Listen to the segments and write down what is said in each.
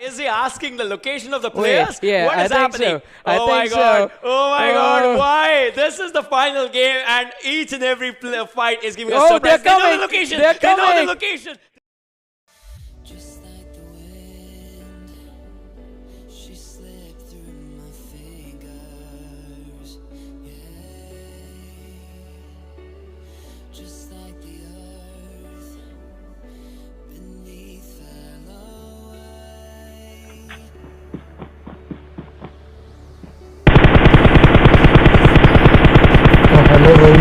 Is he asking the location of the players? Wait, yeah, what is happening? So. I oh think my god! So. Oh my god! Why? This is the final game, and each and every fight is giving us Oh, surprise. they're They know coming. the location. They're They know coming. the location. Just like the wind, she slipped through my fingers. Yeah, just like the earth beneath fell away. Hello भाई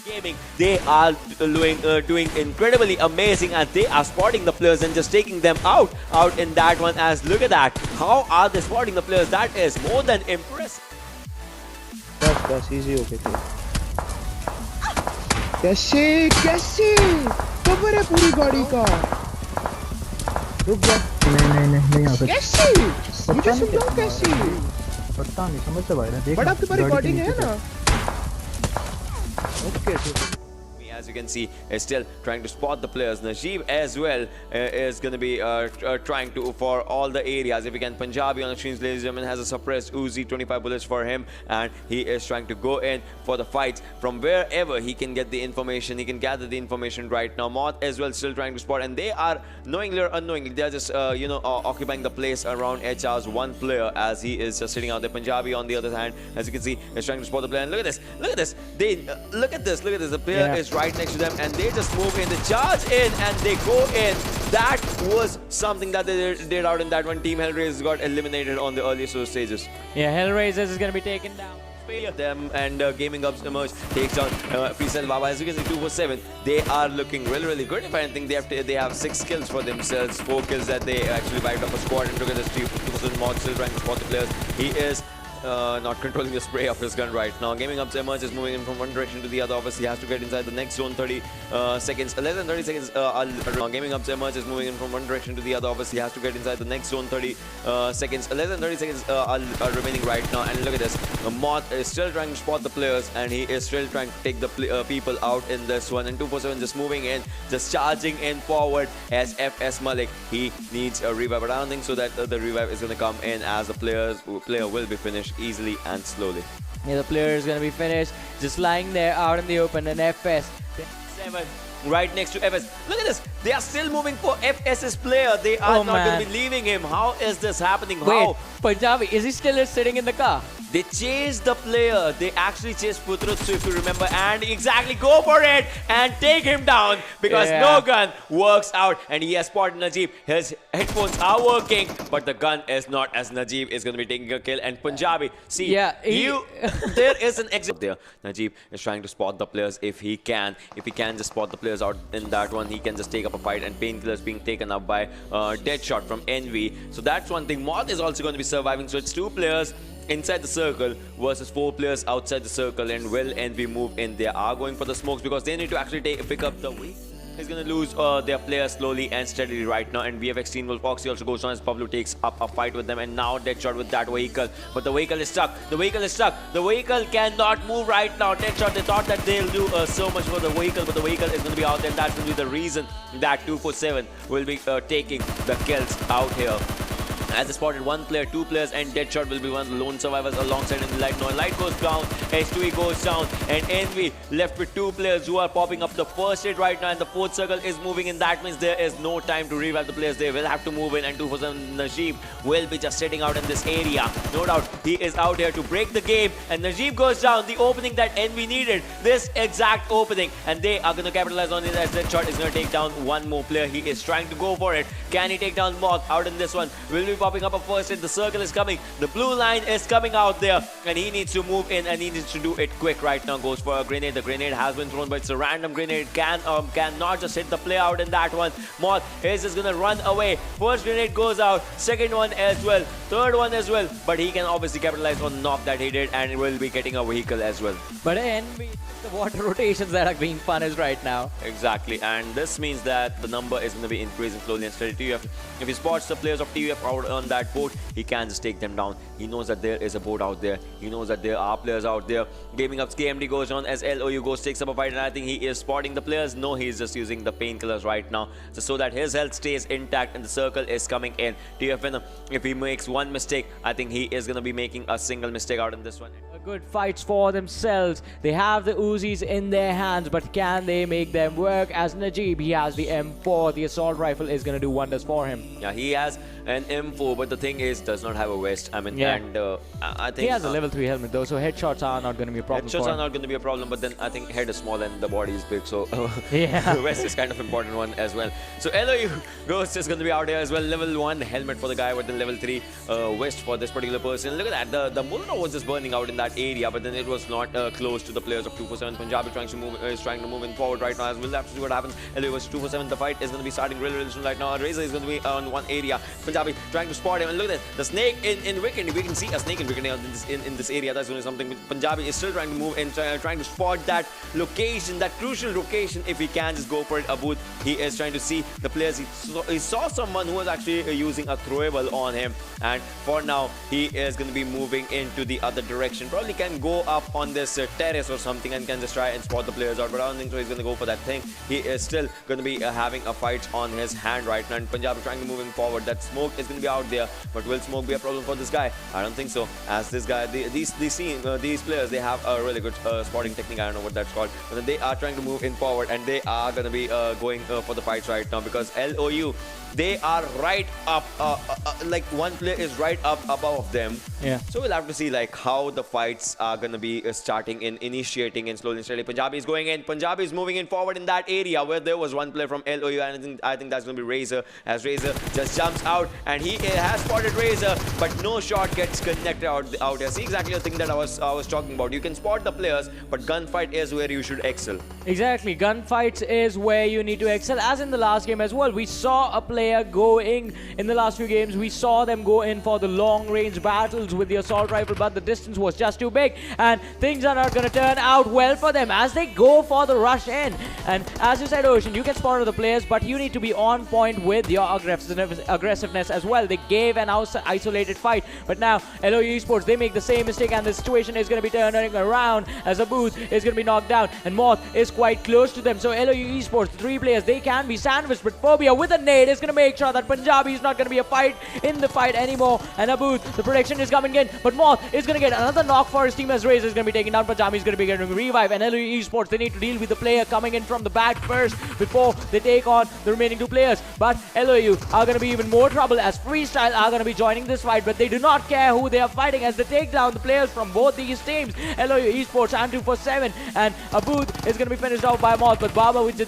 Gaming, they are doing incredibly amazing, and they are spotting the players and just taking them out in that one. As look at that, how are they spotting the players? That is more than impressive. बस easy हो गए थे कैसे कैसे cover है पूरी गाड़ी का रुक जा नहीं आ सकता कैसे मुझे समझाओ कैसे पता नहीं समझ से बाहर है देख बट आपके पास रिकॉर्डिंग है ना okay As you can see, is still trying to spot the players. Najib as well is going to be trying to for all the areas. If you can, Punjabi on the screens, ladies and gentlemen, has a suppressed Uzi, 25 bullets for him, and he is trying to go in for the fights from wherever he can get the information. He can gather the information right now. Moth as well still trying to spot, and they are knowingly or unknowingly, they are just occupying the place around HR's one player as he is just sitting out there. Punjabi on the other hand, as you can see, is trying to spot the player. And look at this, look at this. They look at this. The player is right next to them, and they just move in, they charge in, and they go in. That was something that they did out in that one. Team Hellraisers got eliminated on the earlier stages. Yeah, Hellraisers is going to be taken down. Them and Gaming Ups emerge, takes down Freecell Baba. As you can see, 247, they are looking really good. If anything, they have 6 kills for themselves, 4 kills that they actually wiped up a squad, and look at this 247 mod still trying to spot the players. He is not controlling the spray of his gun right now. Gaming Ups emerge is moving in from one direction to the other. Obviously, he has to get inside the next zone. 30 seconds, less than 30 seconds. Gaming Ups emerge is moving in from one direction to the other. Obviously, he has to get inside the next zone. 30 seconds, less than 30 seconds are remaining right now. And look at this. Moth is still trying to spot the players, and he is still trying to take the people out in this one. And 247 just moving in, just charging in forward as FS Malik. He needs a revive. But I don't think so that the revive is going to come in, as the player will be finished easily and slowly. Yeah, the player is going to be finished, just lying there out in the open. And FS 7 right next to FS. Look at this. They are still moving for FS's player. They are not going to be leaving him. How is this happening? Wait, Punjabi, is he still sitting in the car? They chased the player. They actually chased Putrutsu, if you remember, and exactly go for it and take him down, because no gun works out. And he has spotted Najib. His headphones are working, but the gun is not, as Najib is going to be taking a kill. And Punjabi, see, there is an exit there. Najib is trying to spot the players if he can. If he can just spot the players out in that one, he can just take up a fight. And Painkillers being taken up by Deadshot from Envy. So that's one thing. Moth is also going to be surviving. So it's 2 players inside the circle versus 4 players outside the circle. And will Envy move in? They are going for the smokes because they need to actually pick up the weak. He's going to lose their players slowly and steadily right now. And VFX Teen Wolf Foxy also goes on as Pablo takes up a fight with them. And now Deadshot with that vehicle. But the vehicle is stuck. The vehicle is stuck. The vehicle cannot move right now. Deadshot, they thought that they'll do so much for the vehicle, but the vehicle is going to be out there. And that's going to be the reason that 247 will be taking the kills out here. As they spotted 1 player, 2 players, and Deadshot will be one of the lone survivors alongside in the light. Now light goes down, H2E goes down, and Envy left with 2 players who are popping up the first hit right now, and the 4th circle is moving in. That means there is no time to revive the players. They will have to move in, and 247 Najib will be just sitting out in this area. No doubt, he is out here to break the game, and Najib goes down, the opening that Envy needed, this exact opening, and they are going to capitalize on it as Deadshot is going to take down 1 more player. He is trying to go for it. Can he take down Moth out in this one? Will be popping up a first hit. The circle is coming. The blue line is coming out there, and he needs to move in, and he needs to do it quick right now. Goes for a grenade. The grenade has been thrown, but it's a random grenade. Cannot just hit the player out in that one. Moth is just gonna run away. First grenade goes out. Second one as well. Third one as well. But he can obviously capitalize on the knock that he did, and will be getting a vehicle as well. But Envy, the water rotations that are being punished right now. Exactly, and this means that the number is going to be increasing slowly and steadily. TUF, if he spots the players of TUF out on that boat, he can just take them down. He knows that there is a boat out there. He knows that there are players out there. Gaming Up's KMD goes on as LOU goes, takes up a fight, and I think he is spotting the players. No, he is just using the painkillers right now, just so that his health stays intact, and the circle is coming in. TUF, if he makes one mistake, I think he is going to be making a single mistake out in this one. Good fights for themselves. They have the Uzis in their hands, but can they make them work? As Najib, he has the M4. The assault rifle is going to do wonders for him. Yeah, he has an M4, but the thing is, does not have a vest. I mean, Yeah. and I think He has a level 3 helmet though, so headshots are not going to be a problem headshots for are him. not going to be a problem, but then I think head is small and the body is big, so Yeah. the vest is kind of important one as well. So LOU Ghost is going to be out here as well. Level 1 helmet for the guy, with the level 3 vest for this particular person. Look at that, the Molotov was just burning out in that area, but then it was not close to the players of 247. Punjabi is trying to move in forward right now, as we'll have to see what happens. LOU versus 247, the fight is going to be starting really soon right now. Razor is going to be on one area. Punjabi trying to spot him, and look at this, the snake in Wicked. We can see a snake in Wicked in this area. That's doing something. Punjabi is still trying to move and trying to spot that location, that crucial location. If he can just go for it, Abood, he is trying to see the players. He saw someone who was actually using a throwable on him, and for now he is going to be moving into the other direction. Probably can go up on this terrace or something and can just try and spot the players out, but I don't think so. He's going to go for that thing. He is still going to be having a fight on his hand right now, and Punjab is trying to move in forward. That smoke is going to be out there, but will smoke be a problem for this guy? I don't think so. As this guy, these players, they have a really good spotting technique. I don't know what that's called, but they are trying to move in forward, and they are going to be going for the fights right now, because LOU, they are right up, like one player is right up above them. Yeah. So we'll have to see like how the fights are going to be starting and initiating and slowly and steadily. Punjabi is going in. Punjabi is moving in forward in that area where there was one player from LOU, and I think that's going to be Razor, as Razor just jumps out, and he has spotted Razor, but no shot gets connected out here. See, exactly the thing that I was talking about. You can spot the players, but gunfight is where you should excel. Exactly, gunfights is where you need to excel, as in the last game as well. We saw a player going in the last few games. We saw them go in for the long range battles with the assault rifle, but the distance was just too big, and things are not going to turn out well for them as they go for the rush in. And as you said, Ocean, you can spot other players, but you need to be on point with your aggressiveness as well. They gave an isolated fight, but now LOU Esports, they make the same mistake, and the situation is going to be turning around as a booth is going to be knocked down, and Moth is quite close to them. So LOU Esports, 3 players, they can be sandwiched, but Phobia with a nade is going to make sure that Punjabi is not going to be a fight in the fight anymore. And Abood, the protection is coming in, but Moth is going to get another knock for his team, as Razor is going to be taken down. Punjabi is going to be getting a revive, and LOU Esports, they need to deal with the player coming in from the back first before they take on the remaining 2 players. But LOU are going to be even more trouble, as Freestyle are going to be joining this fight, but they do not care who they are fighting, as they take down the players from both these teams, LOU Esports and 247. And Abood is going to be finished off by Moth, but Baba with the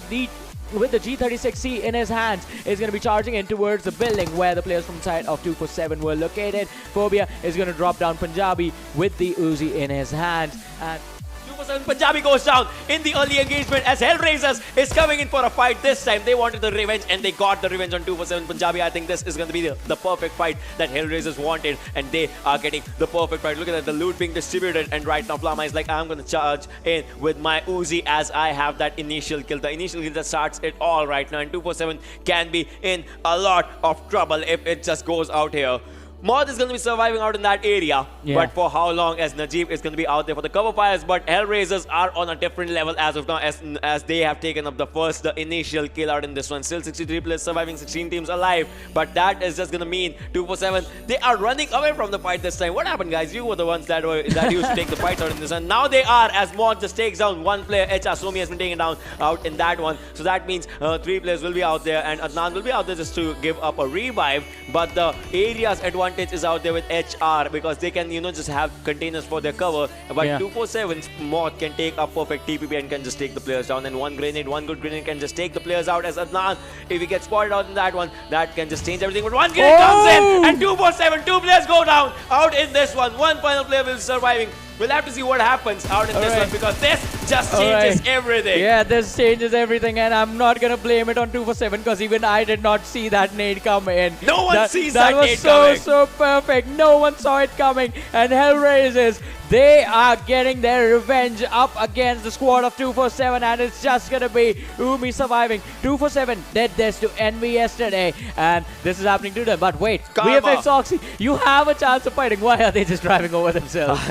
G36C in his hands is going to be charging in towards the building where the players from the side of 247 were located. Phobia is going to drop down Punjabi with the Uzi in his hands, and Punjabi goes down in the early engagement as Hellraisers is coming in for a fight. This time they wanted the revenge, and they got the revenge on 247 Punjabi. I think this is going to be the perfect fight that Hellraisers wanted, and they are getting the perfect fight. Look at that, the loot being distributed, and right now Flama is like, I'm going to charge in with my Uzi as I have that initial kill. The initial kill that starts it all right now, and 247 can be in a lot of trouble if it just goes out here. Moth is going to be surviving out in that area, but for how long, as Najib is going to be out there for the cover fires. But Hellraisers are on a different level as of now, as they have taken up the initial kill out in this one. Still 63 players surviving, 16 teams alive, but that is just going to mean 247, they are running away from the fight this time. What happened, guys? You were the ones that used to take the fight out in this one. Now they are, as Moth just takes down one player. Somi has been taken down out in that one, so that means 3 players will be out there, and Adnan will be out there just to give up a revive. But the area's advantage advantage is out there with HR because they can, just have containers for their cover. But Yeah. 247's Moth can take a perfect TPP and can just take the players down. And one good grenade can just take the players out. As Adnan, if he gets spotted out in that one, that can just change everything. But one grenade comes in, and 247, two players go down out in this one. One final player will be surviving. We'll have to see what happens out in this one because this just changes everything. Yeah, this changes everything, and I'm not gonna blame it on 247 because even I did not see that nade come in. No one sees that was nade coming. so perfect. No one saw it coming, and Hellraisers, they are getting their revenge up against the squad of 247, and it's just gonna be Umi surviving. 247 did this to Envy yesterday, and this is happening to them. But wait, Karma. VFX Oxy, you have a chance of fighting. Why are they just driving over themselves?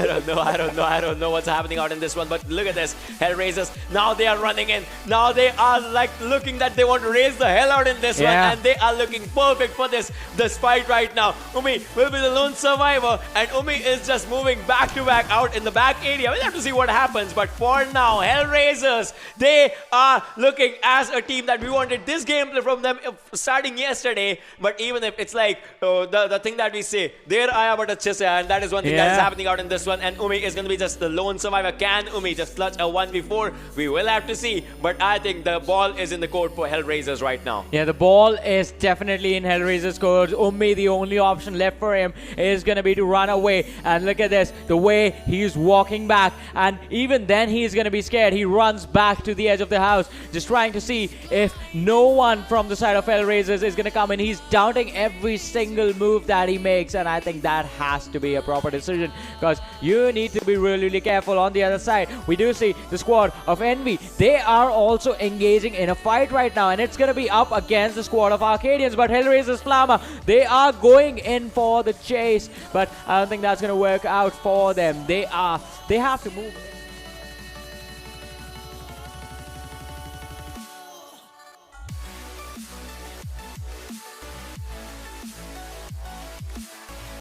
I don't know what's happening out in this one, but look at this. Hellraisers, now they are running in. Now they are like looking that they want to raise the hell out in this one, and they are looking perfect for this fight right now. Umi will be the lone survivor, and Umi is just moving back to back out in the back area. We'll have to see what happens, but for now, Hellraisers, they are looking as a team that we wanted this gameplay from them starting yesterday. But even if it's like the thing that we say, there I am at a chess, and that is one thing that is happening out in this one, and Umi is going to be just the lone survivor. Can Umi just clutch a 1v4? We will have to see, but I think the ball is in the court for Hellraisers right now. Yeah, the ball is definitely in Hellraiser's court. Umi, the only option left for him is going to be to run away. And look at this, the way he's walking back. And even then, he's going to be scared. He runs back to the edge of the house, just trying to see if no one from the side of Hellraisers is going to come in. He's doubting every single move that he makes. And I think that has to be a proper decision because you need to be really careful. On the other side, we do see the squad of Envy. They are also engaging in a fight right now, and it's going to be up against the squad of Arcadians. But Hellraiser's Flammer, they are going in for the chase, but I don't think that's going to work out for them. They have to move